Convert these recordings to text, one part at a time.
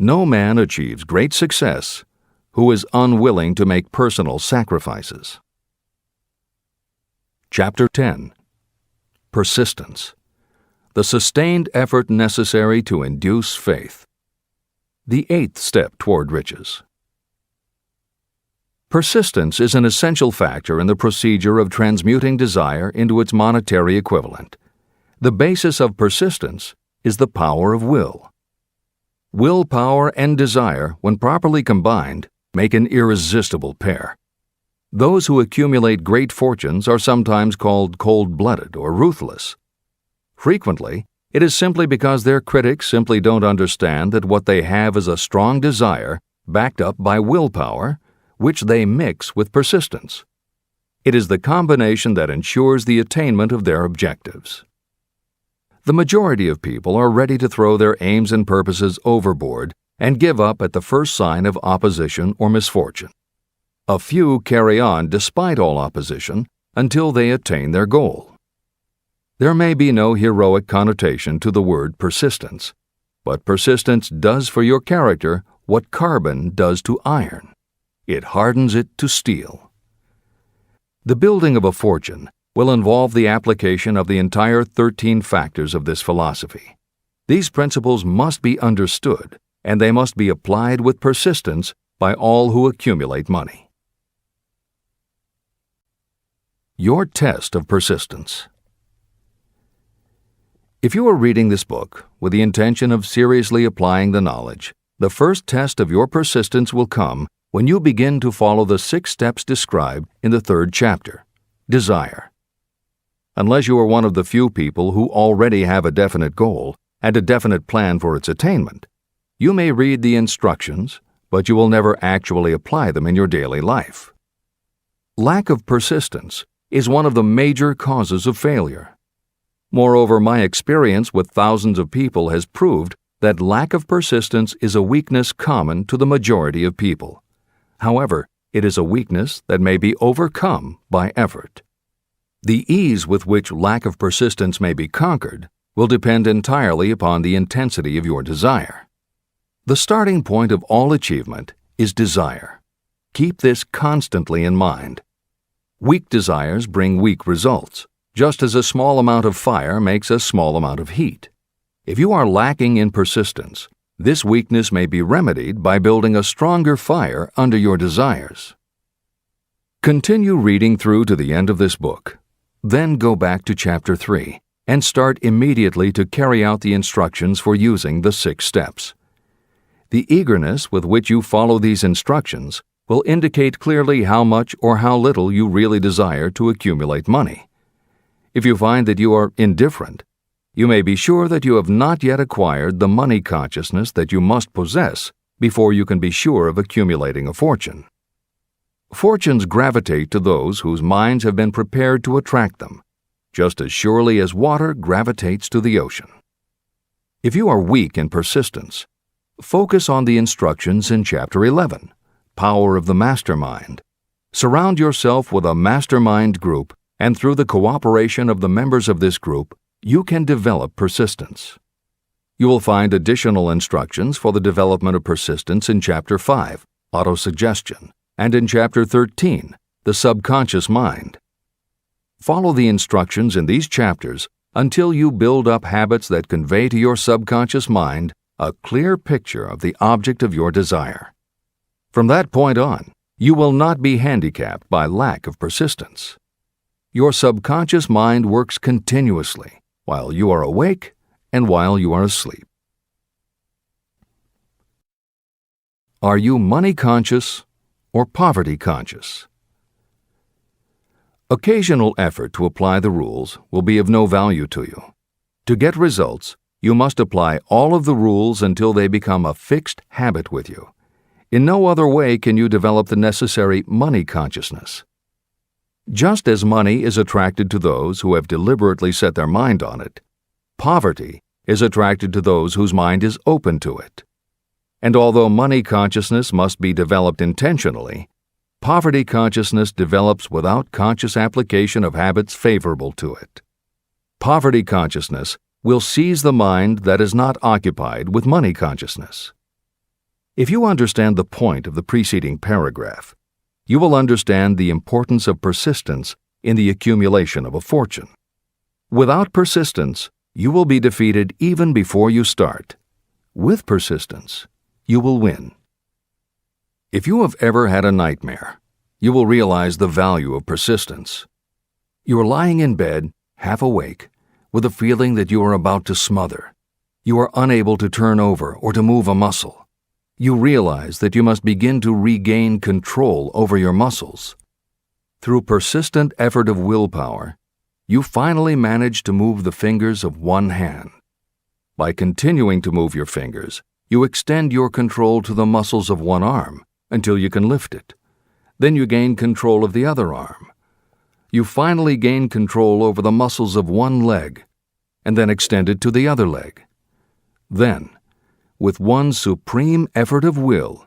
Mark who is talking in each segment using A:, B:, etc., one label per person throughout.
A: No man achieves great success who is unwilling to make personal sacrifices. Chapter 10. Persistence. The sustained effort necessary to induce faith. The 8th step toward riches. Persistence is an essential factor in the procedure of transmuting desire into its monetary equivalent. The basis of persistence is the power of will. Willpower and desire, when properly combined, make an irresistible pair. Those who accumulate great fortunes are sometimes called cold-blooded or ruthless. Frequently, it is simply because their critics simply don't understand that what they have is a strong desire backed up by willpower, which they mix with persistence. It is the combination that ensures the attainment of their objectives. The majority of people are ready to throw their aims and purposes overboard and give up at the first sign of opposition or misfortune. A few carry on despite all opposition until they attain their goal. There may be no heroic connotation to the word persistence, but persistence does for your character what carbon does to iron. It hardens it to steel. The building of a fortune will involve the application of the entire 13 factors of this philosophy. These principles must be understood, and they must be applied with persistence by all who accumulate money. Your test of persistence. If you are reading this book with the intention of seriously applying the knowledge, the first test of your persistence will come when you begin to follow the 6 steps described in the 3rd chapter, desire. Unless you are one of the few people who already have a definite goal and a definite plan for its attainment, you may read the instructions, but you will never actually apply them in your daily life. Lack of persistence is one of the major causes of failure. Moreover, my experience with thousands of people has proved that lack of persistence is a weakness common to the majority of people. However, it is a weakness that may be overcome by effort. The ease with which lack of persistence may be conquered will depend entirely upon the intensity of your desire. The starting point of all achievement is desire. Keep this constantly in mind. Weak desires bring weak results, just as a small amount of fire makes a small amount of heat. If you are lacking in persistence, this weakness may be remedied by building a stronger fire under your desires. Continue reading through to the end of this book. Then go back to Chapter 3 and start immediately to carry out the instructions for using the 6 steps. The eagerness with which you follow these instructions will indicate clearly how much or how little you really desire to accumulate money. If you find that you are indifferent, you may be sure that you have not yet acquired the money consciousness that you must possess before you can be sure of accumulating a fortune. Fortunes gravitate to those whose minds have been prepared to attract them, just as surely as water gravitates to the ocean. If you are weak in persistence, focus on the instructions in Chapter 11, Power of the Mastermind. Surround yourself with a mastermind group, and through the cooperation of the members of this group, you can develop persistence. You will find additional instructions for the development of persistence in Chapter 5, Autosuggestion, and in Chapter 13, The Subconscious Mind. Follow the instructions in these chapters until you build up habits that convey to your subconscious mind a clear picture of the object of your desire. From that point on, you will not be handicapped by lack of persistence. Your subconscious mind works continuously while you are awake and while you are asleep. Are you money conscious or poverty conscious? Occasional effort to apply the rules will be of no value to you. To get results, you must apply all of the rules until they become a fixed habit with you. In no other way can you develop the necessary money consciousness. Just as money is attracted to those who have deliberately set their mind on it, poverty is attracted to those whose mind is open to it. And although money consciousness must be developed intentionally, poverty consciousness develops without conscious application of habits favorable to it. Poverty consciousness will seize the mind that is not occupied with money consciousness. If you understand the point of the preceding paragraph, you will understand the importance of persistence in the accumulation of a fortune. Without persistence, you will be defeated even before you start. With persistence, you will win. If you have ever had a nightmare, you will realize the value of persistence. You are lying in bed, half awake, with a feeling that you are about to smother. You are unable to turn over or to move a muscle. You realize that you must begin to regain control over your muscles. Through persistent effort of willpower, you finally manage to move the fingers of one hand. By continuing to move your fingers, you extend your control to the muscles of one arm until you can lift it. Then you gain control of the other arm. You finally gain control over the muscles of one leg, and then extend it to the other leg. Then, with one supreme effort of will,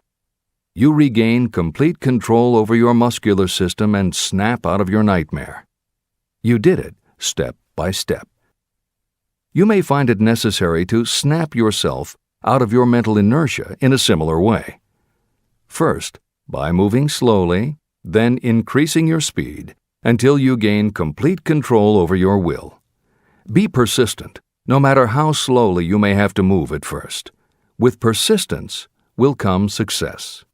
A: you regain complete control over your muscular system and snap out of your nightmare. You did it step by step. You may find it necessary to snap yourself out of your mental inertia in a similar way. First, by moving slowly, then increasing your speed until you gain complete control over your will. Be persistent, no matter how slowly you may have to move at first. With persistence will come success.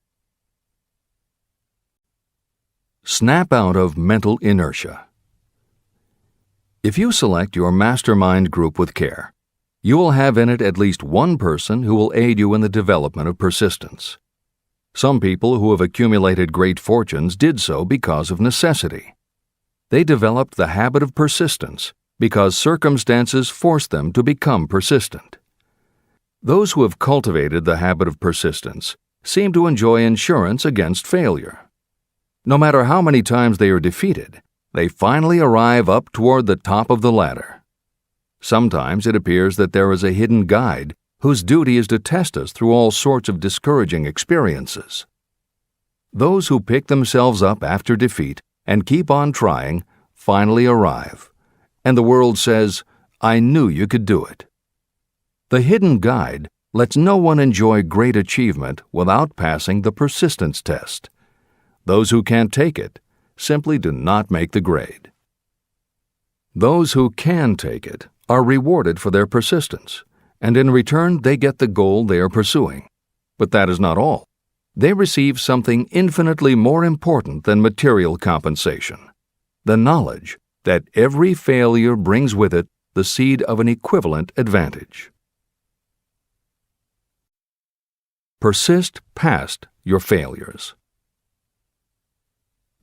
A: Snap out of mental inertia. If you select your mastermind group with care, you will have in it at least one person who will aid you in the development of persistence. Some people who have accumulated great fortunes did so because of necessity. They developed the habit of persistence because circumstances forced them to become persistent. Those who have cultivated the habit of persistence seem to enjoy insurance against failure. No matter how many times they are defeated, they finally arrive up toward the top of the ladder. Sometimes it appears that there is a hidden guide whose duty is to test us through all sorts of discouraging experiences. Those who pick themselves up after defeat and keep on trying finally arrive, and the world says, "I knew you could do it." The hidden guide lets no one enjoy great achievement without passing the persistence test. Those who can't take it simply do not make the grade. Those who can take it are rewarded for their persistence, and in return they get the goal they are pursuing. But that is not all. They receive something infinitely more important than material compensation: the knowledge that every failure brings with it the seed of an equivalent advantage. Persist past your failures.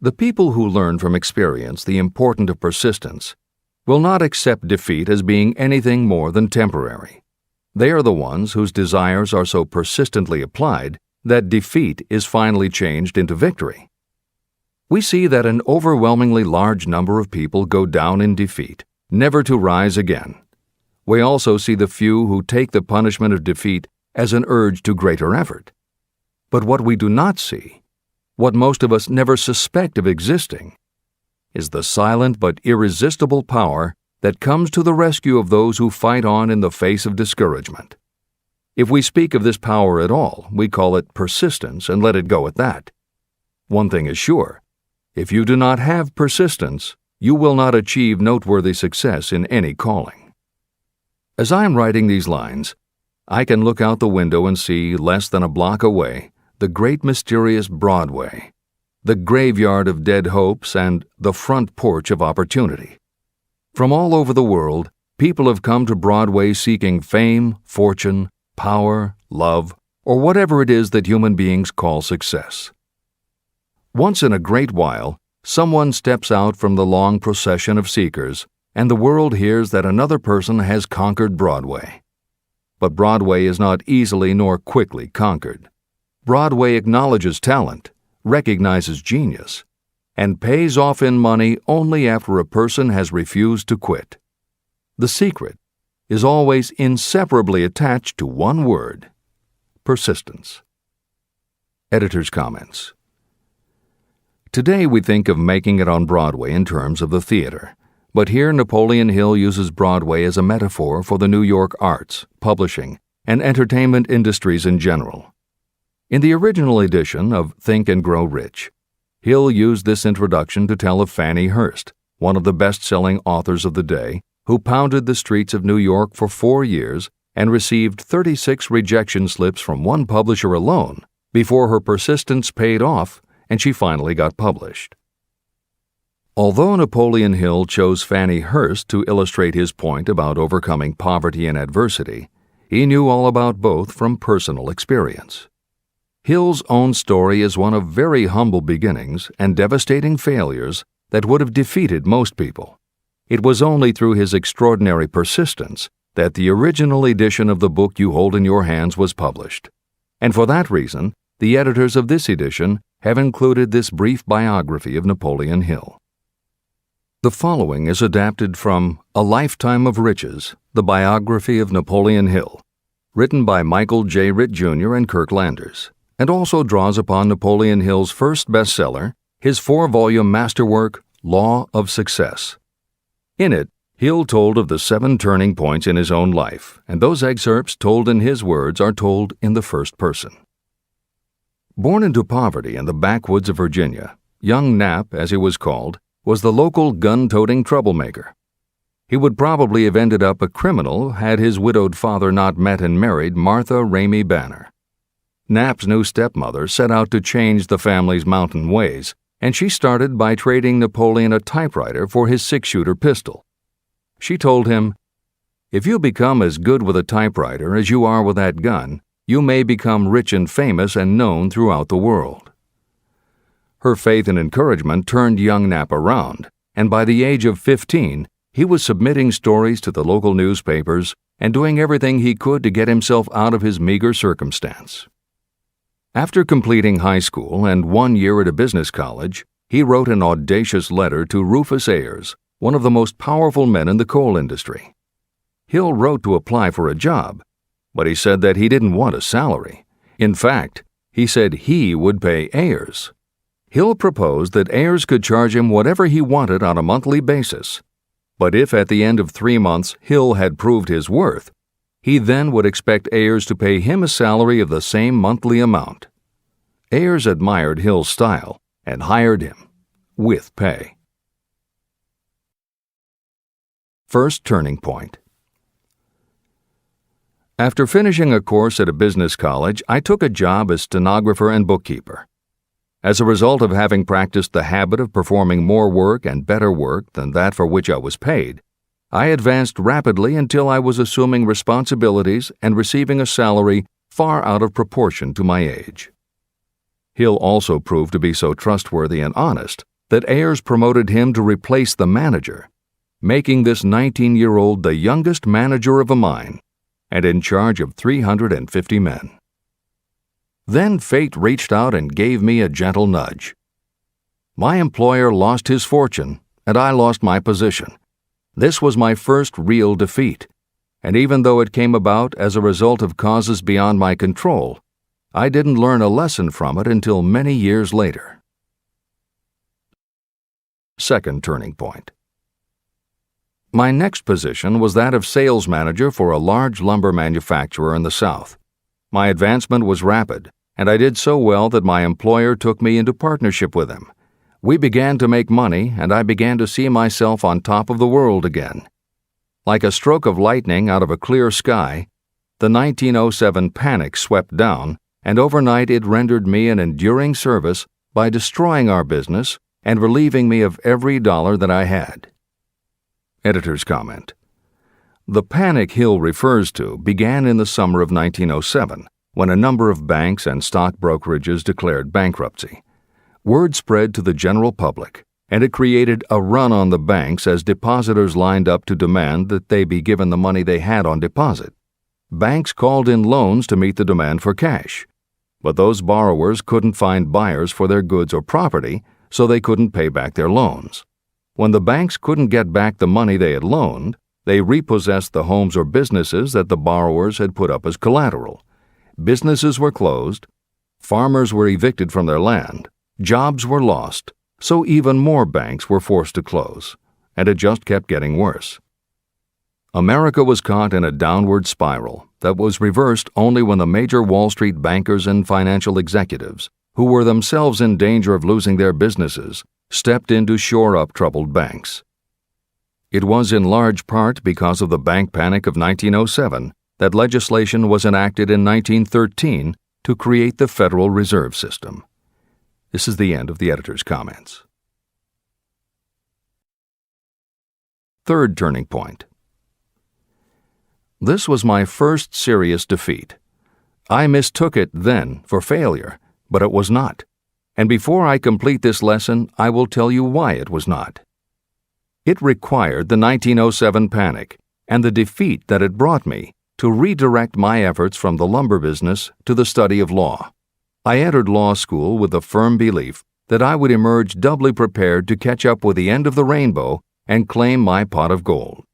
A: The people who learn from experience the importance of persistence will not accept defeat as being anything more than temporary. They are the ones whose desires are so persistently applied that defeat is finally changed into victory. We see that an overwhelmingly large number of people go down in defeat, never to rise again. We also see the few who take the punishment of defeat as an urge to greater effort. But what we do not see, what most of us never suspect of existing, is the silent but irresistible power that comes to the rescue of those who fight on in the face of discouragement. If we speak of this power at all, we call it persistence and let it go at that. One thing is sure: if you do not have persistence, you will not achieve noteworthy success in any calling. As I am writing these lines, I can look out the window and see, less than a block away, the great mysterious Broadway, the graveyard of dead hopes and the front porch of opportunity. From all over the world, people have come to Broadway seeking fame, fortune, power, love, or whatever it is that human beings call success. Once in a great while, someone steps out from the long procession of seekers, and the world hears that another person has conquered Broadway. But Broadway is not easily nor quickly conquered. Broadway acknowledges talent, recognizes genius, and pays off in money only after a person has refused to quit. The secret is always inseparably attached to one word: persistence. Editor's comments. Today we think of making it on Broadway in terms of the theater, but here Napoleon Hill uses Broadway as a metaphor for the New York arts, publishing, and entertainment industries in general. In the original edition of Think and Grow Rich, Hill used this introduction to tell of Fannie Hurst, one of the best-selling authors of the day, who pounded the streets of New York for 4 years and received 36 rejection slips from one publisher alone before her persistence paid off and she finally got published. Although Napoleon Hill chose Fannie Hurst to illustrate his point about overcoming poverty and adversity, he knew all about both from personal experience. Hill's own story is one of very humble beginnings and devastating failures that would have defeated most people. It was only through his extraordinary persistence that the original edition of the book you hold in your hands was published. And for that reason, the editors of this edition have included this brief biography of Napoleon Hill. The following is adapted from A Lifetime of Riches, the biography of Napoleon Hill, written by Michael J. Ritt Jr. and Kirk Landers, and also draws upon Napoleon Hill's first bestseller, his 4-volume masterwork, Law of Success. In it, Hill told of the 7 turning points in his own life, and those excerpts told in his words are told in the first person. Born into poverty in the backwoods of Virginia, young Nap, as he was called, was the local gun-toting troublemaker. He would probably have ended up a criminal had his widowed father not met and married Martha Ramey Banner. Nap's new stepmother set out to change the family's mountain ways, and she started by trading Napoleon a typewriter for his 6-shooter pistol. She told him, "If you become as good with a typewriter as you are with that gun, you may become rich and famous and known throughout the world." Her faith and encouragement turned young Nap around, and by the age of 15, he was submitting stories to the local newspapers and doing everything he could to get himself out of his meager circumstance. After completing high school and 1 year at a business college, he wrote an audacious letter to Rufus Ayers, one of the most powerful men in the coal industry. Hill wrote to apply for a job, but he said that he didn't want a salary. In fact, he said he would pay Ayers. Hill proposed that Ayers could charge him whatever he wanted on a monthly basis, but if at the end of 3 months Hill had proved his worth, he then would expect Ayers to pay him a salary of the same monthly amount. Ayers admired Hill's style and hired him, with pay. First turning point. After finishing a course at a business college, I took a job as stenographer and bookkeeper. As a result of having practiced the habit of performing more work and better work than that for which I was paid, I advanced rapidly until I was assuming responsibilities and receiving a salary far out of proportion to my age. Hill also proved to be so trustworthy and honest that Ayers promoted him to replace the manager, making this 19-year-old the youngest manager of a mine and in charge of 350 men. Then fate reached out and gave me a gentle nudge. My employer lost his fortune, and I lost my position. This was my first real defeat, and even though it came about as a result of causes beyond my control, I didn't learn a lesson from it until many years later. Second turning point. My next position was that of sales manager for a large lumber manufacturer in the South. My advancement was rapid, and I did so well that my employer took me into partnership with him. We began to make money, and I began to see myself on top of the world again. Like a stroke of lightning out of a clear sky, the 1907 panic swept down, and overnight it rendered me an enduring service by destroying our business and relieving me of every dollar that I had. Editor's comment. The panic Hill refers to began in the summer of 1907, when a number of banks and stock brokerages declared bankruptcy. Word spread to the general public, and it created a run on the banks as depositors lined up to demand that they be given the money they had on deposit. Banks called in loans to meet the demand for cash, but those borrowers couldn't find buyers for their goods or property, so they couldn't pay back their loans. When the banks couldn't get back the money they had loaned, they repossessed the homes or businesses that the borrowers had put up as collateral. Businesses were closed, farmers were evicted from their land, jobs were lost, so even more banks were forced to close, and it just kept getting worse. America was caught in a downward spiral that was reversed only when the major Wall Street bankers and financial executives, who were themselves in danger of losing their businesses, stepped in to shore up troubled banks. It was in large part because of the bank panic of 1907 that legislation was enacted in 1913 to create the Federal Reserve System. This is the end of the editor's comments. Third turning point. This was my first serious defeat. I mistook it then for failure, but it was not. And before I complete this lesson, I will tell you why it was not. It required the 1907 panic and the defeat that it brought me to redirect my efforts from the lumber business to the study of law. I entered law school with the firm belief that I would emerge doubly prepared to catch up with the end of the rainbow and claim my pot of gold.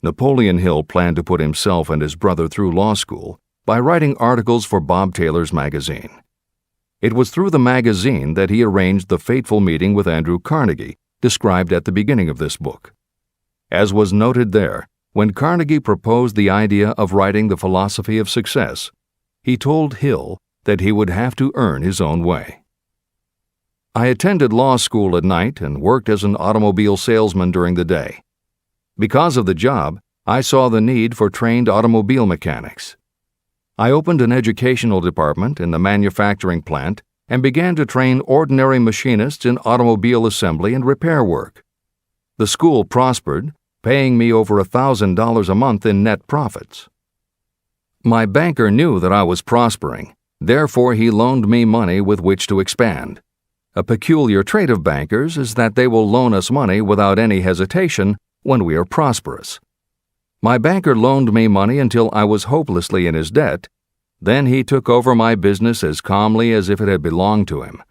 A: Napoleon Hill planned to put himself and his brother through law school by writing articles for Bob Taylor's magazine. It was through the magazine that he arranged the fateful meeting with Andrew Carnegie, described at the beginning of this book. As was noted there, when Carnegie proposed the idea of writing The Philosophy of Success, he told Hill that he would have to earn his own way. I attended law school at night and worked as an automobile salesman during the day. Because of the job, I saw the need for trained automobile mechanics. I opened an educational department in the manufacturing plant and began to train ordinary machinists in automobile assembly and repair work. The school prospered, paying me over $1,000 a month in net profits. My banker knew that I was prospering, therefore he loaned me money with which to expand. A peculiar trait of bankers is that they will loan us money without any hesitation when we are prosperous. My banker loaned me money until I was hopelessly in his debt. Then he took over my business as calmly as if it had belonged to him,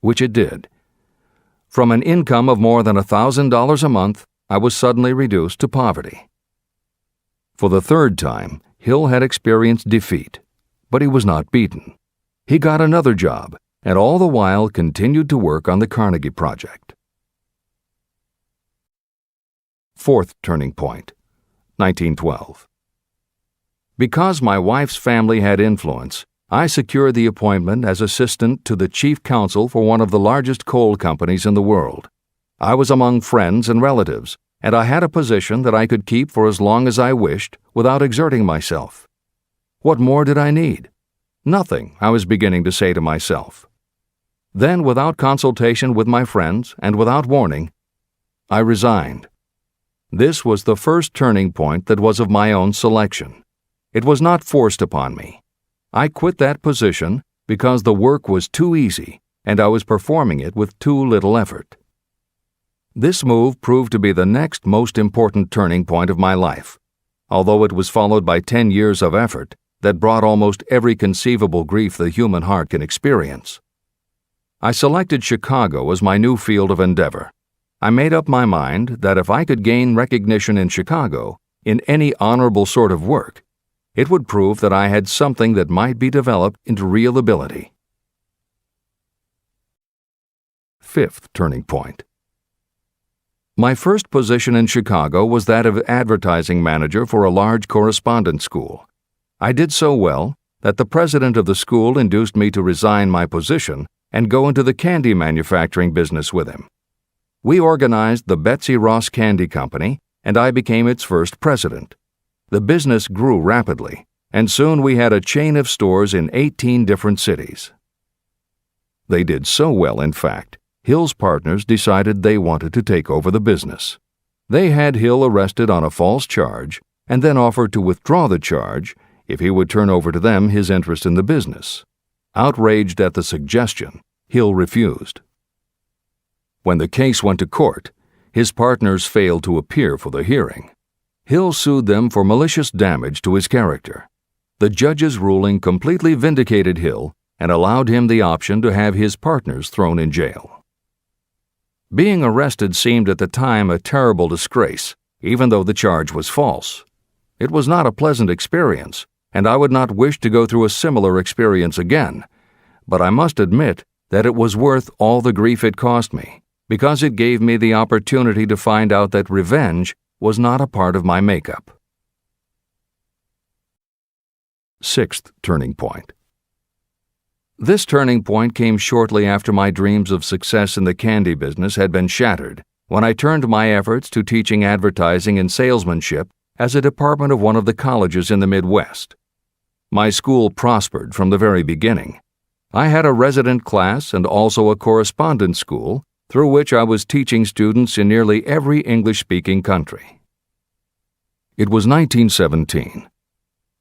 A: which it did. From an income of more than $1,000 a month, I was suddenly reduced to poverty. For the third time, Hill had experienced defeat, but he was not beaten. He got another job, and all the while continued to work on the Carnegie Project. Fourth turning point, 1912. Because my wife's family had influence, I secured the appointment as assistant to the chief counsel for one of the largest coal companies in the world. I was among friends and relatives, and I had a position that I could keep for as long as I wished without exerting myself. What more did I need? Nothing, I was beginning to say to myself. Then, without consultation with my friends and without warning, I resigned. This was the first turning point that was of my own selection. It was not forced upon me. I quit that position because the work was too easy and I was performing it with too little effort. This move proved to be the next most important turning point of my life, although it was followed by 10 years of effort that brought almost every conceivable grief the human heart can experience. I selected Chicago as my new field of endeavor. I made up my mind that if I could gain recognition in Chicago, in any honorable sort of work, it would prove that I had something that might be developed into real ability. Fifth turning point. My first position in Chicago was that of advertising manager for a large correspondence school. I did so well that the president of the school induced me to resign my position and go into the candy manufacturing business with him. We organized the Betsy Ross Candy Company, and I became its first president. The business grew rapidly, and soon we had a chain of stores in 18 different cities. They did so well, in fact, Hill's partners decided they wanted to take over the business. They had Hill arrested on a false charge and then offered to withdraw the charge if he would turn over to them his interest in the business. Outraged at the suggestion, Hill refused. When the case went to court, his partners failed to appear for the hearing. Hill sued them for malicious damage to his character. The judge's ruling completely vindicated Hill and allowed him the option to have his partners thrown in jail. Being arrested seemed at the time a terrible disgrace, even though the charge was false. It was not a pleasant experience, and I would not wish to go through a similar experience again, but I must admit that it was worth all the grief it cost me, because it gave me the opportunity to find out that revenge was not a part of my makeup. Sixth turning point. This turning point came shortly after my dreams of success in the candy business had been shattered, when I turned my efforts to teaching advertising and salesmanship as a department of one of the colleges in the Midwest. My school prospered from the very beginning. I had a resident class and also a correspondence school through which I was teaching students in nearly every English-speaking country. It was 1917,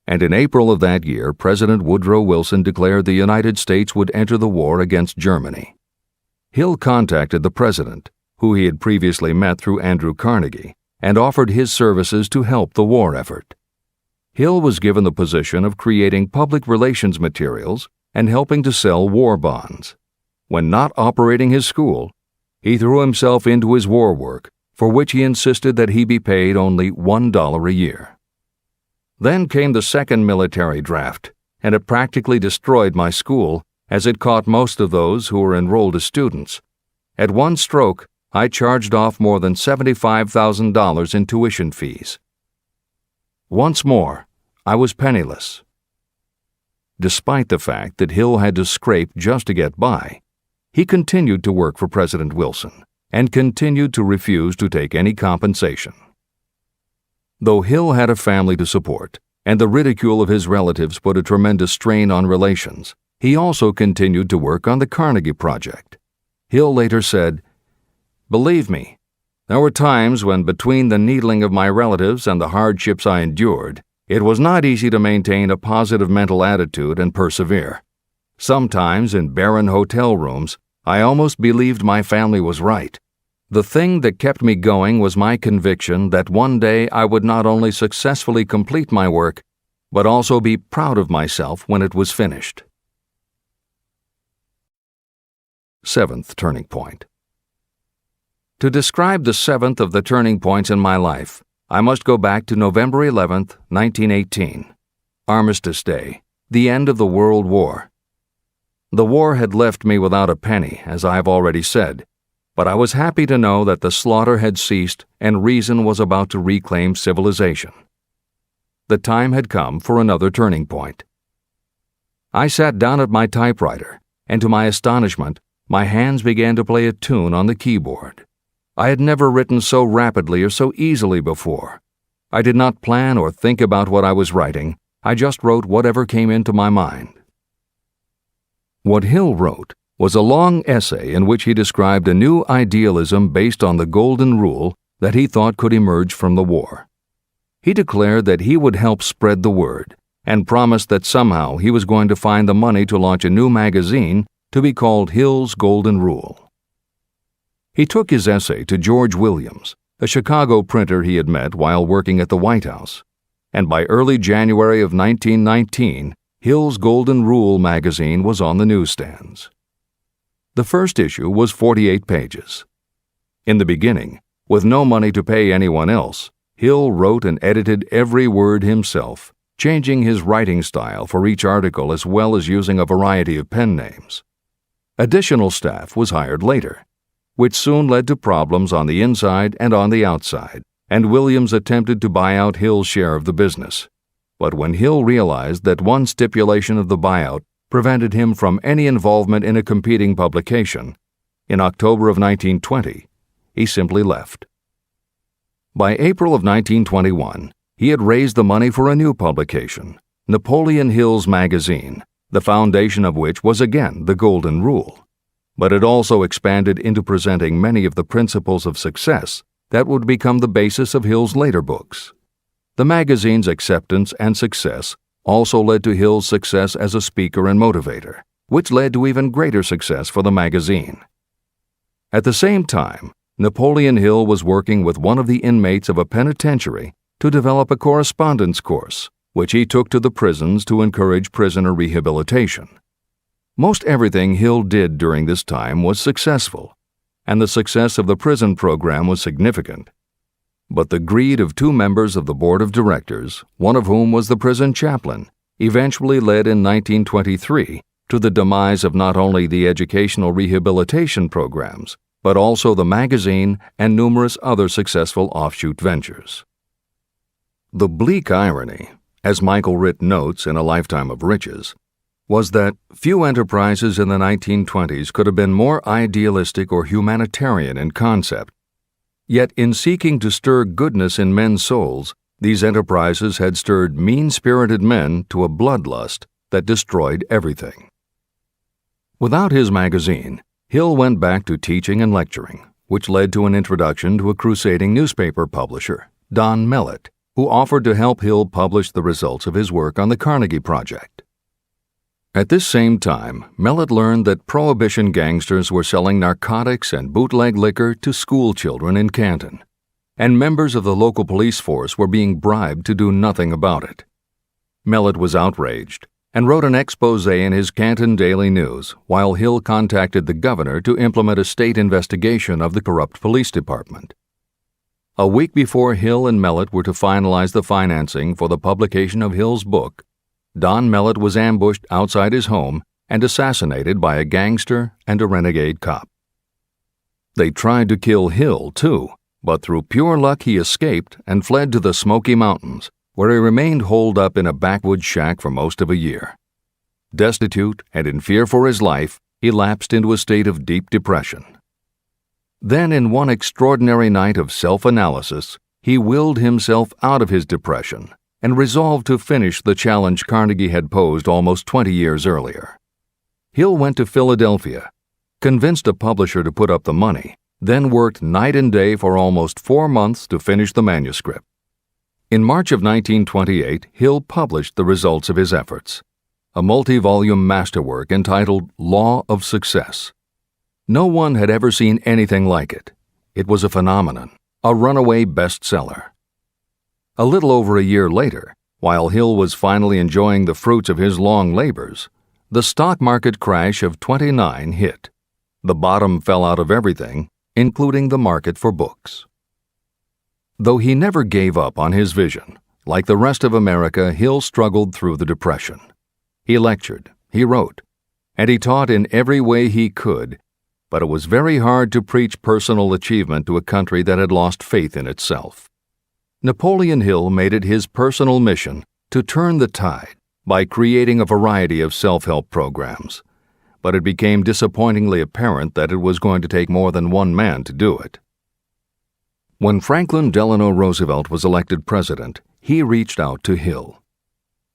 A: and in April of that year, President Woodrow Wilson declared the United States would enter the war against Germany. Hill contacted the president, who he had previously met through Andrew Carnegie, and offered his services to help the war effort. Hill was given the position of creating public relations materials and helping to sell war bonds. When not operating his school, he threw himself into his war work, for which he insisted that he be paid only $1 a year. Then came the second military draft, and it practically destroyed my school, as it caught most of those who were enrolled as students. At one stroke, I charged off more than $75,000 in tuition fees. Once more, I was penniless. Despite the fact that Hill had to scrape just to get by, he continued to work for President Wilson and continued to refuse to take any compensation. Though Hill had a family to support, and the ridicule of his relatives put a tremendous strain on relations, he also continued to work on the Carnegie Project. Hill later said, "Believe me, there were times when between the needling of my relatives and the hardships I endured, it was not easy to maintain a positive mental attitude and persevere. Sometimes in barren hotel rooms, I almost believed my family was right. The thing that kept me going was my conviction that one day I would not only successfully complete my work, but also be proud of myself when it was finished." Seventh turning point. To describe the seventh of the turning points in my life, I must go back to November 11th, 1918, Armistice Day, the end of the World War. The war had left me without a penny, as I have already said, but I was happy to know that the slaughter had ceased and reason was about to reclaim civilization. The time had come for another turning point. I sat down at my typewriter, and to my astonishment, my hands began to play a tune on the keyboard. I had never written so rapidly or so easily before. I did not plan or think about what I was writing. I just wrote whatever came into my mind. What Hill wrote was a long essay in which he described a new idealism based on the golden rule that he thought could emerge from the war. He declared that he would help spread the word and promised that somehow he was going to find the money to launch a new magazine to be called Hill's Golden Rule. He took his essay to George Williams, a Chicago printer he had met while working at the White House, and by early January of 1919, Hill's Golden Rule magazine was on the newsstands. The first issue was 48 pages. In the beginning, with no money to pay anyone else, Hill wrote and edited every word himself, changing his writing style for each article as well as using a variety of pen names. Additional staff was hired later, which soon led to problems on the inside and on the outside, and Williams attempted to buy out Hill's share of the business. But when Hill realized that one stipulation of the buyout prevented him from any involvement in a competing publication, in October of 1920, he simply left. By April of 1921, he had raised the money for a new publication, Napoleon Hill's magazine, the foundation of which was again the Golden Rule. But it also expanded into presenting many of the principles of success that would become the basis of Hill's later books. The magazine's acceptance and success also led to Hill's success as a speaker and motivator, which led to even greater success for the magazine. At the same time, Napoleon Hill was working with one of the inmates of a penitentiary to develop a correspondence course, which he took to the prisons to encourage prisoner rehabilitation. Most everything Hill did during this time was successful, and the success of the prison program was significant. But the greed of two members of the board of directors, one of whom was the prison chaplain, eventually led in 1923 to the demise of not only the educational rehabilitation programs, but also the magazine and numerous other successful offshoot ventures. The bleak irony as Michael Ritt notes in A Lifetime of Riches, was that few enterprises in the 1920s could have been more idealistic or humanitarian in concept. Yet in seeking to stir goodness in men's souls, these enterprises had stirred mean-spirited men to a bloodlust that destroyed everything. Without his magazine, Hill went back to teaching and lecturing, which led to an introduction to a crusading newspaper publisher, Don Mellett, who offered to help Hill publish the results of his work on the Carnegie Project. At this same time, Mellett learned that Prohibition gangsters were selling narcotics and bootleg liquor to school children in Canton, and members of the local police force were being bribed to do nothing about it. Mellett was outraged and wrote an expose in his Canton Daily News while Hill contacted the governor to implement a state investigation of the corrupt police department. A week before Hill and Mellett were to finalize the financing for the publication of Hill's book, Don Mellett was ambushed outside his home and assassinated by a gangster and a renegade cop. They tried to kill Hill, too, but through pure luck he escaped and fled to the Smoky Mountains, where he remained holed up in a backwoods shack for most of a year. Destitute and in fear for his life, he lapsed into a state of deep depression. Then, in one extraordinary night of self-analysis, he willed himself out of his depression and resolved to finish the challenge Carnegie had posed almost 20 years earlier. Hill went to Philadelphia, convinced a publisher to put up the money, then worked night and day for almost 4 months to finish the manuscript. In March of 1928, Hill published the results of his efforts, a multi-volume masterwork entitled Law of Success. No one had ever seen anything like it. It was a phenomenon, a runaway bestseller. A little over a year later, while Hill was finally enjoying the fruits of his long labors, the stock market crash of '29 hit. The bottom fell out of everything, including the market for books. Though he never gave up on his vision, like the rest of America, Hill struggled through the Depression. He lectured, he wrote, and he taught in every way he could, but it was very hard to preach personal achievement to a country that had lost faith in itself. Napoleon Hill made it his personal mission to turn the tide by creating a variety of self-help programs, but it became disappointingly apparent that it was going to take more than one man to do it. When Franklin Delano Roosevelt was elected president, he reached out to Hill.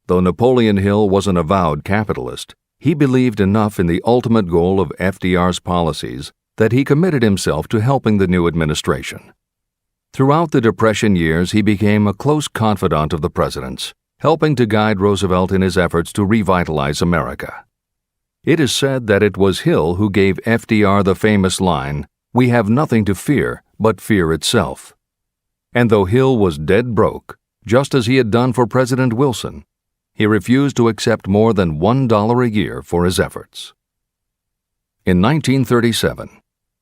A: Though Napoleon Hill was an avowed capitalist, he believed enough in the ultimate goal of FDR's policies that he committed himself to helping the new administration. Throughout the Depression years, he became a close confidant of the president's, helping to guide Roosevelt in his efforts to revitalize America. It is said that it was Hill who gave FDR the famous line, "We have nothing to fear but fear itself." And though Hill was dead broke, just as he had done for President Wilson, he refused to accept more than $1 a year for his efforts. In 1937,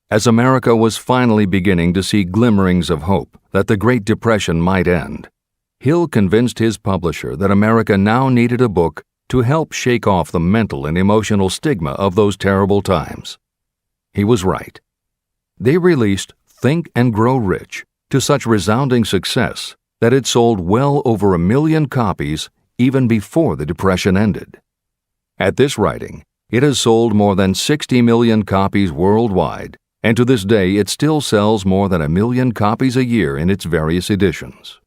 A: as America was finally beginning to see glimmerings of hope that the Great Depression might end, Hill convinced his publisher that America now needed a book to help shake off the mental and emotional stigma of those terrible times. He was right. They released Think and Grow Rich to such resounding success that it sold well over 1 million copies even before the Depression ended. At this writing, it has sold more than 60 million copies worldwide, and to this day it still sells more than 1 million copies a year in its various editions.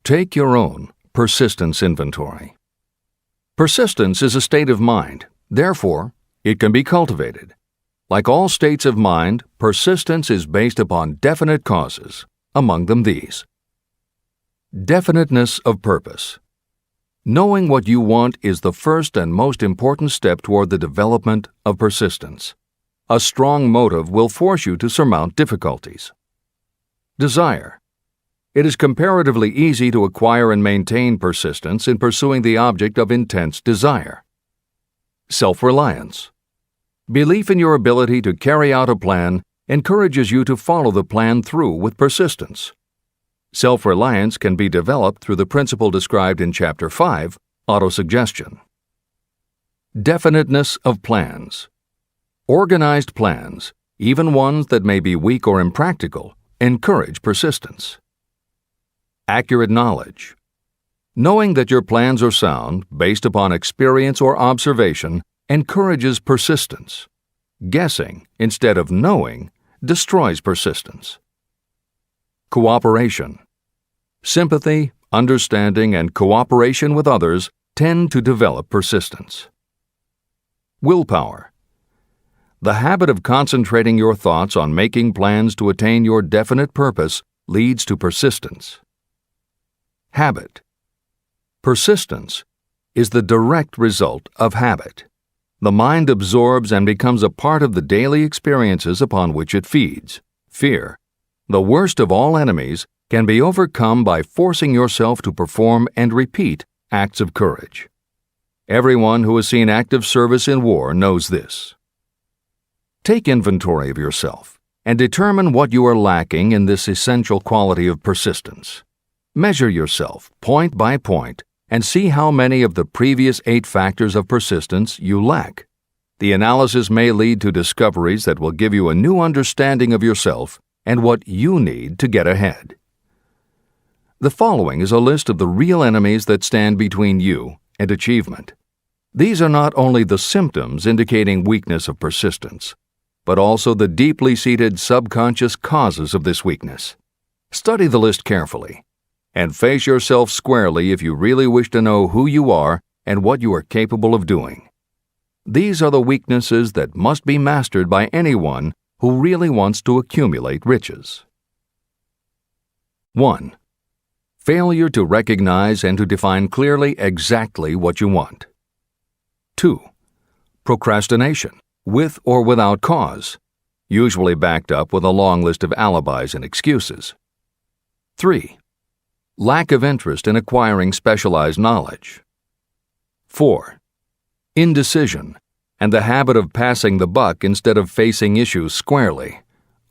A: Take your own persistence inventory. Persistence is a state of mind. Therefore, it can be cultivated. Like all states of mind, persistence is based upon definite causes, among them these. Definiteness of purpose. Knowing what you want is the first and most important step toward the development of persistence. A strong motive will force you to surmount difficulties. Desire. It is comparatively easy to acquire and maintain persistence in pursuing the object of intense desire. Self-reliance. Belief in your ability to carry out a plan encourages you to follow the plan through with persistence. Self-reliance can be developed through the principle described in Chapter 5, Autosuggestion. Definiteness of plans. Organized plans, even ones that may be weak or impractical, encourage persistence. Accurate knowledge. Knowing that your plans are sound, based upon experience or observation, encourages persistence. Guessing, instead of knowing, destroys persistence. Cooperation. Sympathy, understanding, and cooperation with others tend to develop persistence. Willpower. The habit of concentrating your thoughts on making plans to attain your definite purpose leads to persistence. Habit. Persistence is the direct result of habit. The mind absorbs and becomes a part of the daily experiences upon which it feeds. Fear, the worst of all enemies, can be overcome by forcing yourself to perform and repeat acts of courage. Everyone who has seen active service in war knows this. Take inventory of yourself and determine what you are lacking in this essential quality of persistence. Measure yourself point by point and see how many of the previous 8 factors of persistence you lack. The analysis may lead to discoveries that will give you a new understanding of yourself and what you need to get ahead. The following is a list of the real enemies that stand between you and achievement. These are not only the symptoms indicating weakness of persistence, but also the deeply seated subconscious causes of this weakness. Study the list carefully and face yourself squarely if you really wish to know who you are and what you are capable of doing. These are the weaknesses that must be mastered by anyone who really wants to accumulate riches. 1. Failure to recognize and to define clearly exactly what you want. 2. Procrastination, with or without cause, usually backed up with a long list of alibis and excuses. 3. Lack of interest in acquiring specialized knowledge. 4. Indecision, and the habit of passing the buck instead of facing issues squarely,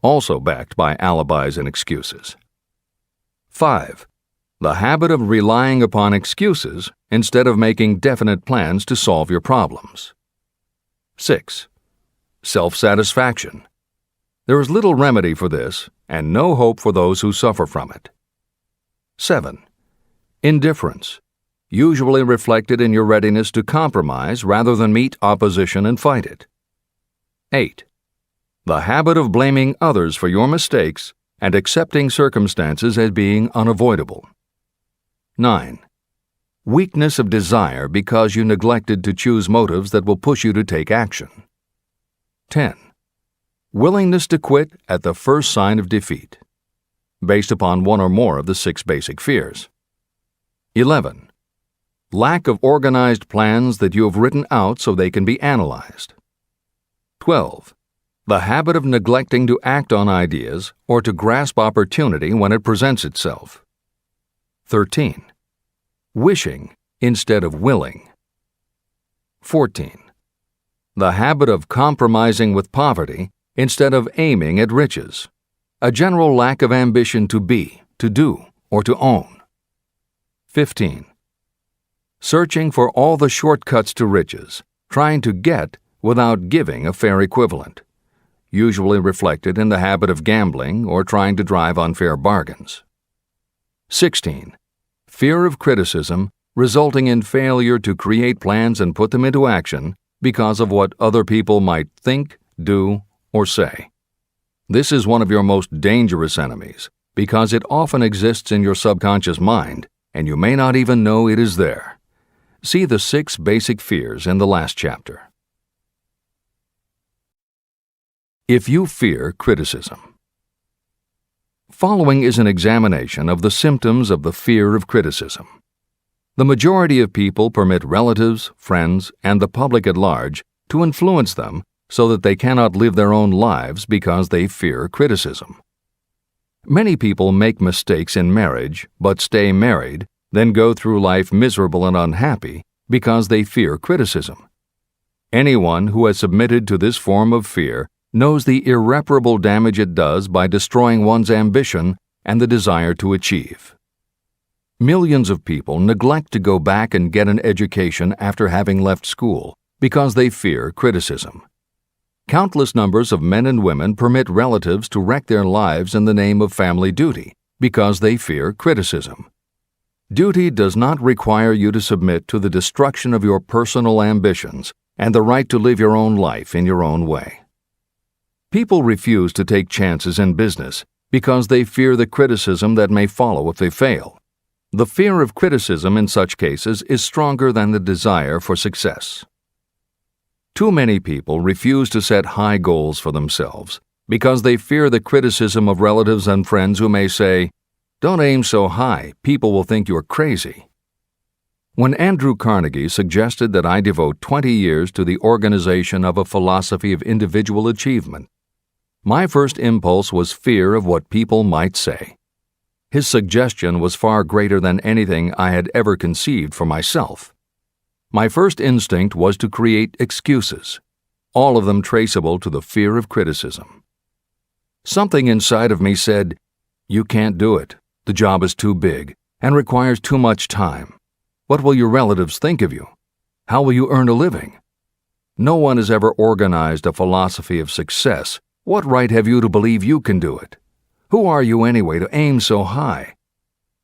A: also backed by alibis and excuses. 5. The habit of relying upon excuses instead of making definite plans to solve your problems. 6. Self-satisfaction. There is little remedy for this and no hope for those who suffer from it. 7. Indifference, usually reflected in your readiness to compromise rather than meet opposition and fight it. 8. The habit of blaming others for your mistakes and accepting circumstances as being unavoidable. 9. Weakness of desire because you neglected to choose motives that will push you to take action. 10. Willingness to quit at the first sign of defeat, based upon one or more of the 6 basic fears. 11. Lack of organized plans that you have written out so they can be analyzed. 12. The habit of neglecting to act on ideas or to grasp opportunity when it presents itself. 13. Wishing instead of willing. 14. The habit of compromising with poverty instead of aiming at riches. A general lack of ambition to be, to do, or to own. 15. Searching for all the shortcuts to riches, trying to get without giving a fair equivalent, usually reflected in the habit of gambling or trying to drive unfair bargains. 16. Fear of criticism, resulting in failure to create plans and put them into action because of what other people might think, do, or say. This is one of your most dangerous enemies because it often exists in your subconscious mind and you may not even know it is there. See the 6 basic fears in the last chapter. If you fear criticism. Following is an examination of the symptoms of the fear of criticism. The majority of people permit relatives, friends, and the public at large to influence them so that they cannot live their own lives because they fear criticism. Many people make mistakes in marriage but stay married, then go through life miserable and unhappy because they fear criticism. Anyone who has submitted to this form of fear knows the irreparable damage it does by destroying one's ambition and the desire to achieve. Millions of people neglect to go back and get an education after having left school because they fear criticism. Countless numbers of men and women permit relatives to wreck their lives in the name of family duty because they fear criticism. Duty does not require you to submit to the destruction of your personal ambitions and the right to live your own life in your own way. People refuse to take chances in business because they fear the criticism that may follow if they fail. The fear of criticism in such cases is stronger than the desire for success. Too many people refuse to set high goals for themselves because they fear the criticism of relatives and friends who may say, "Don't aim so high, people will think you're crazy." When Andrew Carnegie suggested that I devote 20 years to the organization of a philosophy of individual achievement, my first impulse was fear of what people might say. His suggestion was far greater than anything I had ever conceived for myself. My first instinct was to create excuses, all of them traceable to the fear of criticism. Something inside of me said, "You can't do it. The job is too big and requires too much time. What will your relatives think of you? How will you earn a living? No one has ever organized a philosophy of success. What right have you to believe you can do it? Who are you anyway to aim so high?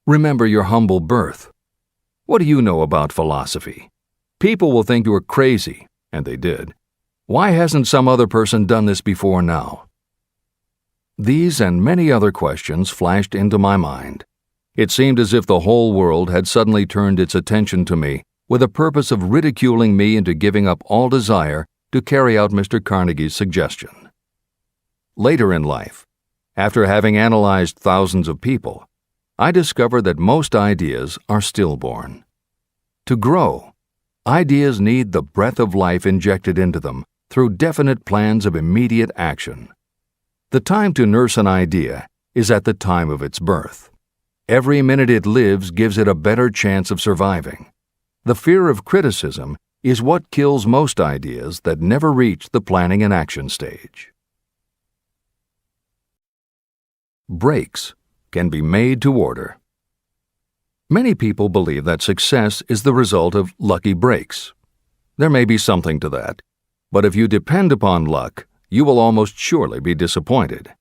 A: Remember your humble birth. What do you know about philosophy? People will think you are crazy," and they did. "Why hasn't some other person done this before now?" These and many other questions flashed into my mind. It seemed as if the whole world had suddenly turned its attention to me with the purpose of ridiculing me into giving up all desire to carry out Mr. Carnegie's suggestion. Later in life, after having analyzed thousands of people, I discovered that most ideas are stillborn. To grow, ideas need the breath of life injected into them through definite plans of immediate action. The time to nurse an idea is at the time of its birth. Every minute it lives gives it a better chance of surviving. The fear of criticism is what kills most ideas that never reach the planning and action stage. Breaks can be made to order. Many people believe that success is the result of lucky breaks. There may be something to that, but if you depend upon luck, you will almost surely be disappointed.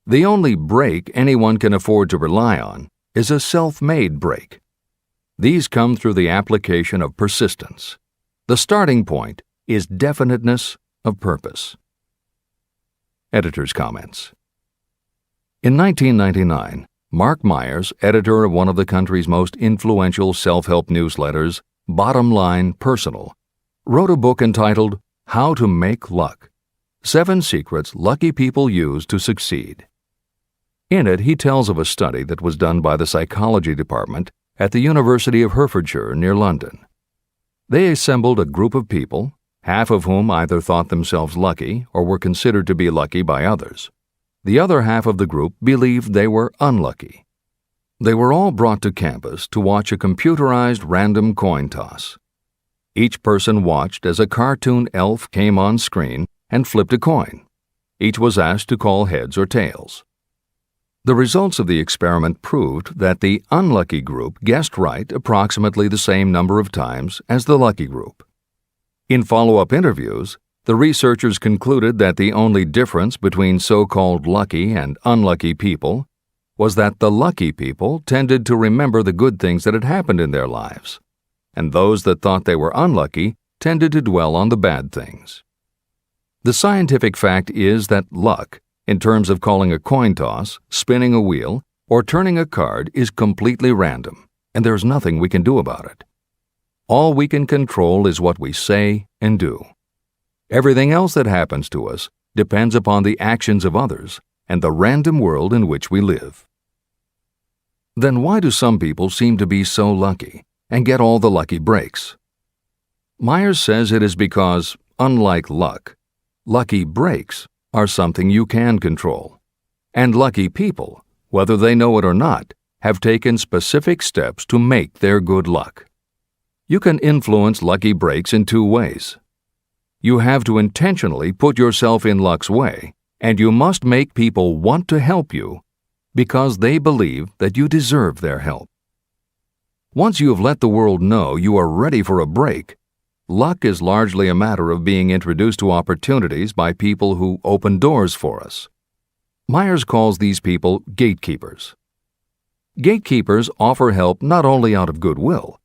A: The only break anyone can afford to rely on is a self-made break. These come through the application of persistence. The starting point is definiteness of purpose. Editor's comments. In 1999, Mark Myers, editor of one of the country's most influential self-help newsletters, Bottom Line Personal, wrote a book entitled How to Make Luck: 7 Secrets Lucky People Use to Succeed. In it, he tells of a study that was done by the psychology department at the University of Hertfordshire near London. They assembled a group of people, half of whom either thought themselves lucky or were considered to be lucky by others. The other half of the group believed they were unlucky. They were all brought to campus to watch a computerized random coin toss. Each person watched as a cartoon elf came on screen and flipped a coin. Each was asked to call heads or tails. The results of the experiment proved that the unlucky group guessed right approximately the same number of times as the lucky group. In follow-up interviews, the researchers concluded that the only difference between so-called lucky and unlucky people was that the lucky people tended to remember the good things that had happened in their lives, and those that thought they were unlucky tended to dwell on the bad things. The scientific fact is that luck, in terms of calling a coin toss, spinning a wheel, or turning a card, is completely random, and there's nothing we can do about it. All we can control is what we say and do. Everything else that happens to us depends upon the actions of others and the random world in which we live. Then why do some people seem to be so lucky and get all the lucky breaks? Myers says it is because, unlike luck, lucky breaks are something you can control, and lucky people, whether they know it or not, have taken specific steps to make their good luck. You can influence lucky breaks in 2 ways. You have to intentionally put yourself in luck's way, and you must make people want to help you because they believe that you deserve their help. Once you have let the world know you are ready for a break, luck is largely a matter of being introduced to opportunities by people who open doors for us. Myers calls these people gatekeepers. Gatekeepers offer help not only out of goodwill,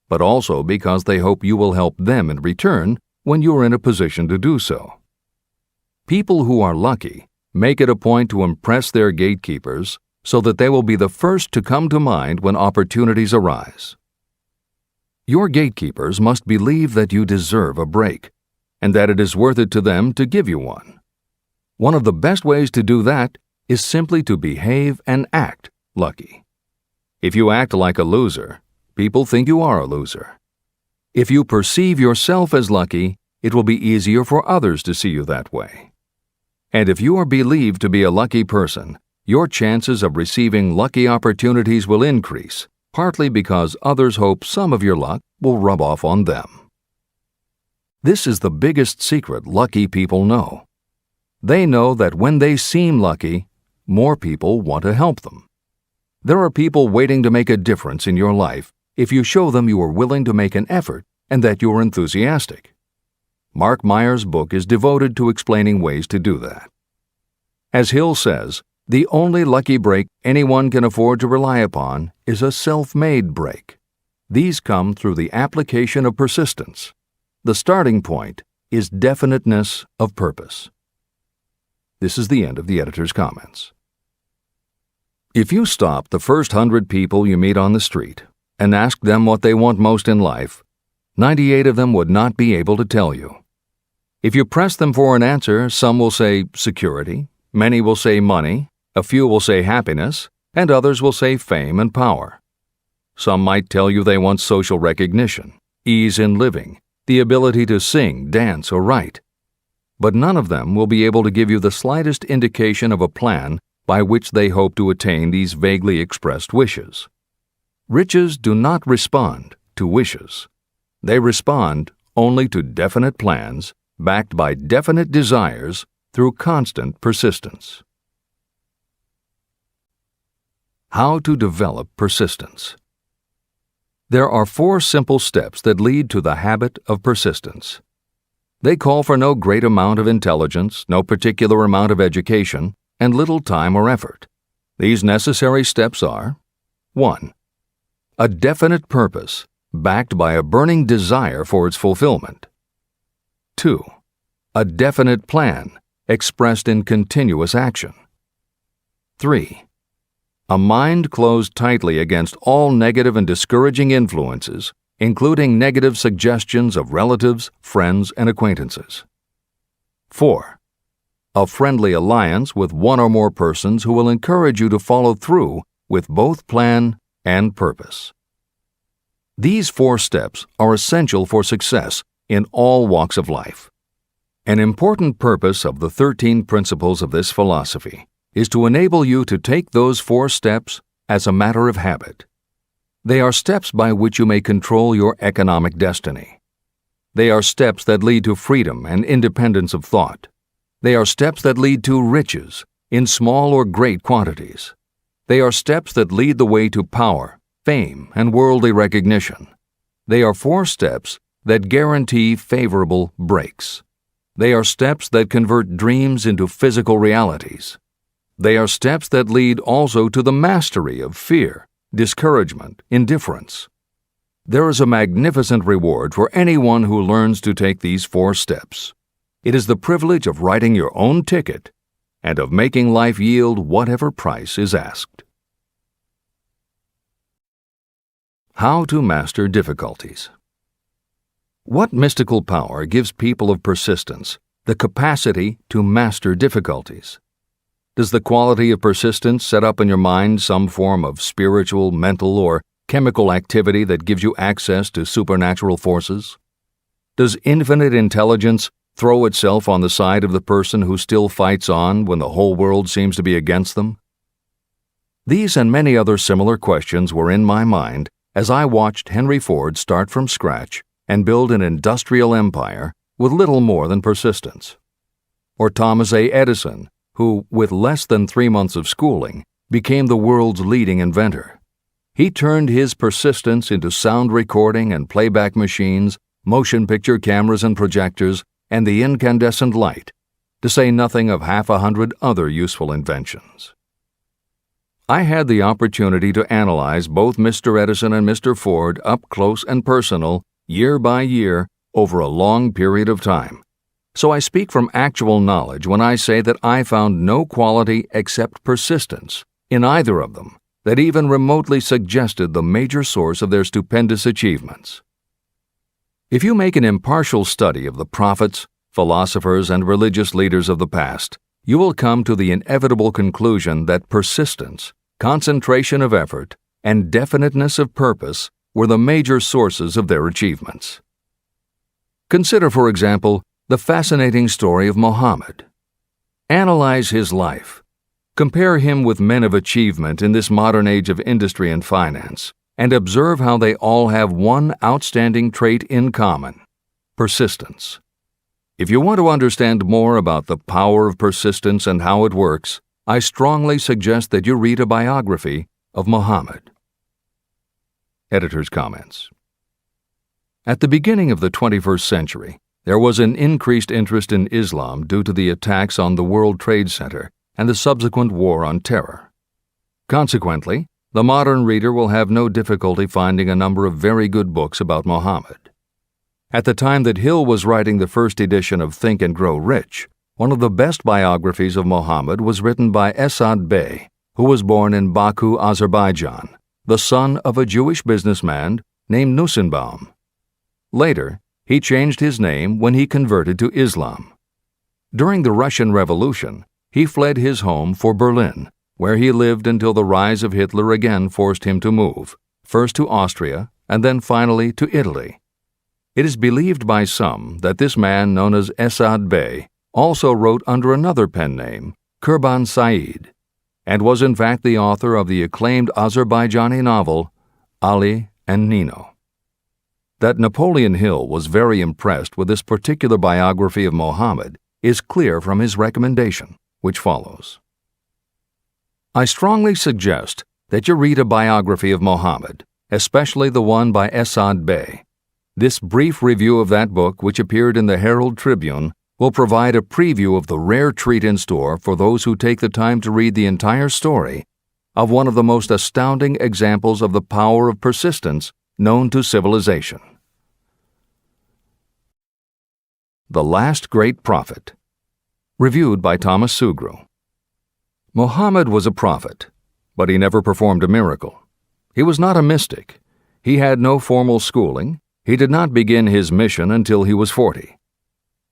A: but also because they hope you will help them in return when you are in a position to do so. People who are lucky make it a point to impress their gatekeepers so that they will be the first to come to mind when opportunities arise. Your gatekeepers must believe that you deserve a break, and that it is worth it to them to give you one. One of the best ways to do that is simply to behave and act lucky. If you act like a loser, people think you are a loser. If you perceive yourself as lucky, it will be easier for others to see you that way. And if you are believed to be a lucky person, your chances of receiving lucky opportunities will increase, partly because others hope some of your luck will rub off on them. This is the biggest secret lucky people know. They know that when they seem lucky, more people want to help them. There are people waiting to make a difference in your life if you show them you are willing to make an effort and that you are enthusiastic. Mark Meyer's book is devoted to explaining ways to do that. As Hill says, the only lucky break anyone can afford to rely upon is a self-made break. These come through the application of persistence. The starting point is definiteness of purpose. This is the end of the editor's comments. If you stop the first 100 people you meet on the street and ask them what they want most in life, 98 of them would not be able to tell you. If you press them for an answer, some will say security, many will say money, a few will say happiness, and others will say fame and power. Some might tell you they want social recognition, ease in living, the ability to sing, dance, or write. But none of them will be able to give you the slightest indication of a plan by which they hope to attain these vaguely expressed wishes. Riches do not respond to wishes. They respond only to definite plans backed by definite desires through constant persistence. How to develop persistence. There are 4 simple steps that lead to the habit of persistence. They call for no great amount of intelligence, no particular amount of education, and little time or effort. These necessary steps are: 1. A definite purpose, backed by a burning desire for its fulfillment. 2. A definite plan, expressed in continuous action. 3. A mind closed tightly against all negative and discouraging influences, including negative suggestions of relatives, friends, and acquaintances. 4. A friendly alliance with one or more persons who will encourage you to follow through with both plan and purpose. These 4 steps are essential for success in all walks of life. An important purpose of the 13 principles of this philosophy is to enable you to take those 4 steps as a matter of habit. They are steps by which you may control your economic destiny. They are steps that lead to freedom and independence of thought. They are steps that lead to riches, in small or great quantities. They are steps that lead the way to power, fame, and worldly recognition. They are 4 steps that guarantee favorable breaks. They are steps that convert dreams into physical realities. They are steps that lead also to the mastery of fear, discouragement, indifference. There is a magnificent reward for anyone who learns to take these 4 steps. It is the privilege of writing your own ticket and of making life yield whatever price is asked. How to master difficulties. What mystical power gives people of persistence the capacity to master difficulties? Does the quality of persistence set up in your mind some form of spiritual, mental, or chemical activity that gives you access to supernatural forces? Does infinite intelligence throw itself on the side of the person who still fights on when the whole world seems to be against them? These and many other similar questions were in my mind as I watched Henry Ford start from scratch and build an industrial empire with little more than persistence. Or Thomas A. Edison, who, with less than 3 months of schooling, became the world's leading inventor. He turned his persistence into sound recording and playback machines, motion picture cameras and projectors, and the incandescent light, to say nothing of 100 other useful inventions. I had the opportunity to analyze both Mr. Edison and Mr. Ford up close and personal, year by year, over a long period of time. So I speak from actual knowledge when I say that I found no quality except persistence in either of them that even remotely suggested the major source of their stupendous achievements. If you make an impartial study of the prophets, philosophers, and religious leaders of the past, you will come to the inevitable conclusion that persistence, concentration of effort, and definiteness of purpose were the major sources of their achievements. Consider, for example, the fascinating story of Muhammad. Analyze his life. Compare him with men of achievement in this modern age of industry and finance, and observe how they all have one outstanding trait in common: persistence. If you want to understand more about the power of persistence and how it works, I strongly suggest that you read a biography of Muhammad. Editor's comments. At the beginning of the 21st century, there was an increased interest in Islam due to the attacks on the World Trade Center and the subsequent war on terror. Consequently, the modern reader will have no difficulty finding a number of very good books about Muhammad. At the time that Hill was writing the first edition of Think and Grow Rich, one of the best biographies of Muhammad was written by Esad Bey, who was born in Baku, Azerbaijan, the son of a Jewish businessman named Nusenbaum. Later, he changed his name when he converted to Islam. During the Russian Revolution, he fled his home for Berlin, where he lived until the rise of Hitler again forced him to move, first to Austria and then finally to Italy. It is believed by some that this man, known as Esad Bey, also wrote under another pen name, Kurban Said, and was in fact the author of the acclaimed Azerbaijani novel, Ali and Nino. That Napoleon Hill was very impressed with this particular biography of Muhammad is clear from his recommendation, which follows. I strongly suggest that you read a biography of Muhammad, especially the one by Esad Bey. This brief review of that book, which appeared in the Herald Tribune, will provide a preview of the rare treat in store for those who take the time to read the entire story of one of the most astounding examples of the power of persistence known to civilization. The Last Great Prophet. Reviewed by Thomas Sugru. Muhammad was a prophet, but he never performed a miracle. He was not a mystic. He had no formal schooling. He did not begin his mission until he was 40.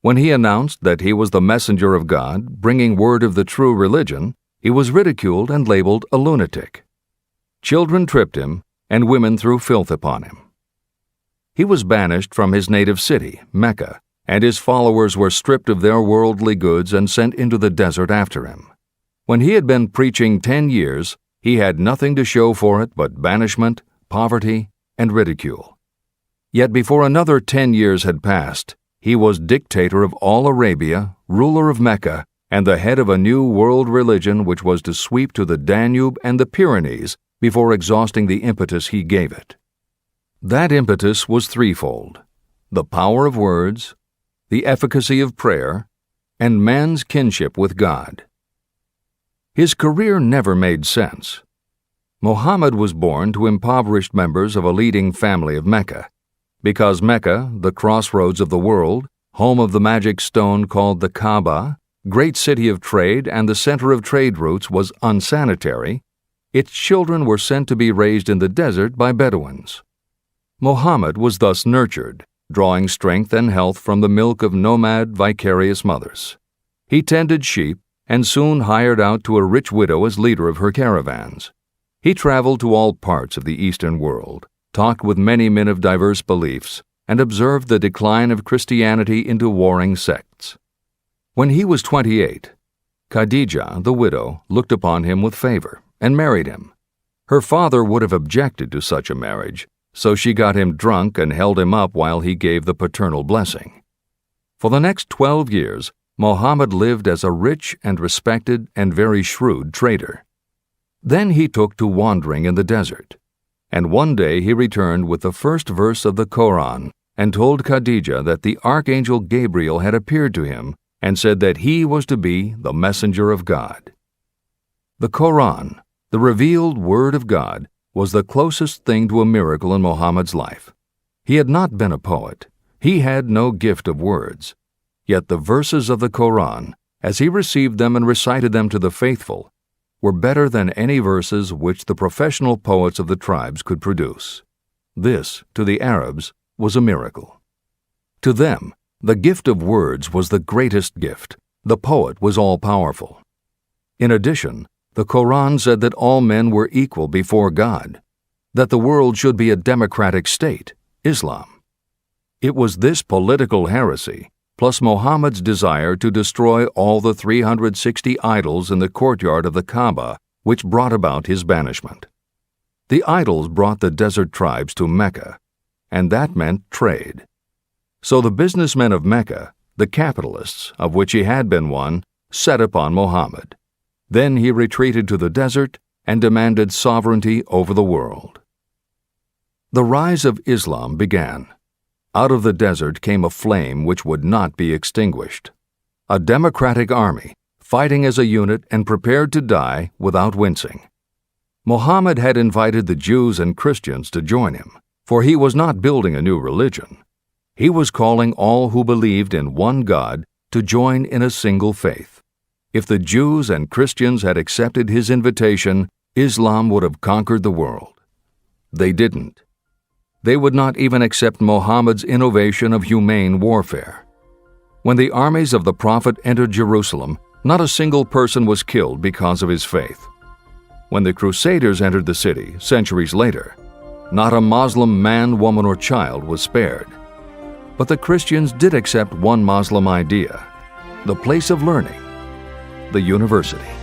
A: When he announced that he was the messenger of God, bringing word of the true religion, he was ridiculed and labeled a lunatic. Children tripped him, and women threw filth upon him. He was banished from his native city, Mecca, and his followers were stripped of their worldly goods and sent into the desert after him. When he had been preaching 10 years, he had nothing to show for it but banishment, poverty, and ridicule. Yet before another 10 years had passed, he was dictator of all Arabia, ruler of Mecca, and the head of a new world religion which was to sweep to the Danube and the Pyrenees before exhausting the impetus he gave it. That impetus was threefold: the power of words, the efficacy of prayer, and man's kinship with God. His career never made sense. Muhammad was born to impoverished members of a leading family of Mecca. Because Mecca, the crossroads of the world, home of the magic stone called the Kaaba, great city of trade and the center of trade routes, was unsanitary, its children were sent to be raised in the desert by Bedouins. Muhammad was thus nurtured, drawing strength and health from the milk of nomad, vicarious mothers. He tended sheep and soon hired out to a rich widow as leader of her caravans. He traveled to all parts of the Eastern world, talked with many men of diverse beliefs, and observed the decline of Christianity into warring sects. When he was 28, Khadijah, the widow, looked upon him with favor and married him. Her father would have objected to such a marriage, so she got him drunk and held him up while he gave the paternal blessing. For the next 12 years, Muhammad lived as a rich and respected and very shrewd trader. Then he took to wandering in the desert, and one day he returned with the first verse of the Koran and told Khadijah that the archangel Gabriel had appeared to him and said that he was to be the messenger of God. The Koran, The revealed Word of God was the closest thing to a miracle in Muhammad's life. He had not been a poet. He had no gift of words. Yet the verses of the Quran, as he received them and recited them to the faithful, were better than any verses which the professional poets of the tribes could produce. This, to the Arabs, was a miracle. To them, the gift of words was the greatest gift. The poet was all-powerful. In addition, the Quran said that all men were equal before God, that the world should be a democratic state, Islam. It was this political heresy, plus Muhammad's desire to destroy all the 360 idols in the courtyard of the Kaaba, which brought about his banishment. The idols brought the desert tribes to Mecca, and that meant trade. So the businessmen of Mecca, the capitalists, of which he had been one, set upon Muhammad. Then he retreated to the desert and demanded sovereignty over the world. The rise of Islam began. Out of the desert came a flame which would not be extinguished. A democratic army, fighting as a unit and prepared to die without wincing. Muhammad had invited the Jews and Christians to join him, for he was not building a new religion. He was calling all who believed in one God to join in a single faith. If the Jews and Christians had accepted his invitation, Islam would have conquered the world. They didn't. They would not even accept Muhammad's innovation of humane warfare. When the armies of the Prophet entered Jerusalem, not a single person was killed because of his faith. When the Crusaders entered the city centuries later, not a Muslim man, woman, or child was spared. But the Christians did accept one Muslim idea, the place of learning, the university.